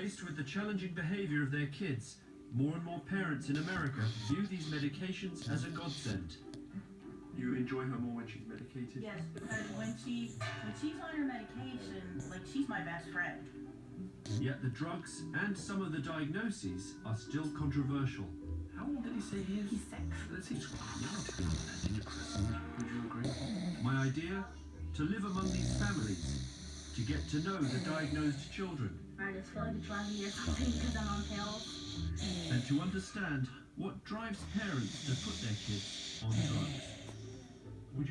Faced with the challenging behavior of their kids, more and more parents in America view these medications as a godsend. You enjoy her more when she's medicated? Yes, because when she's on her medication, like, she's my best friend. Yet the drugs and some of the diagnoses are still controversial. How old did he say he is? He's 6. That seems quite young to be on antidepressant. Would you agree? My idea? To live among these families, to get to know the diagnosed children, I just feel like it's lucky or something because I'm on pills. and to understand what drives parents to put their kids on drugs. Would you like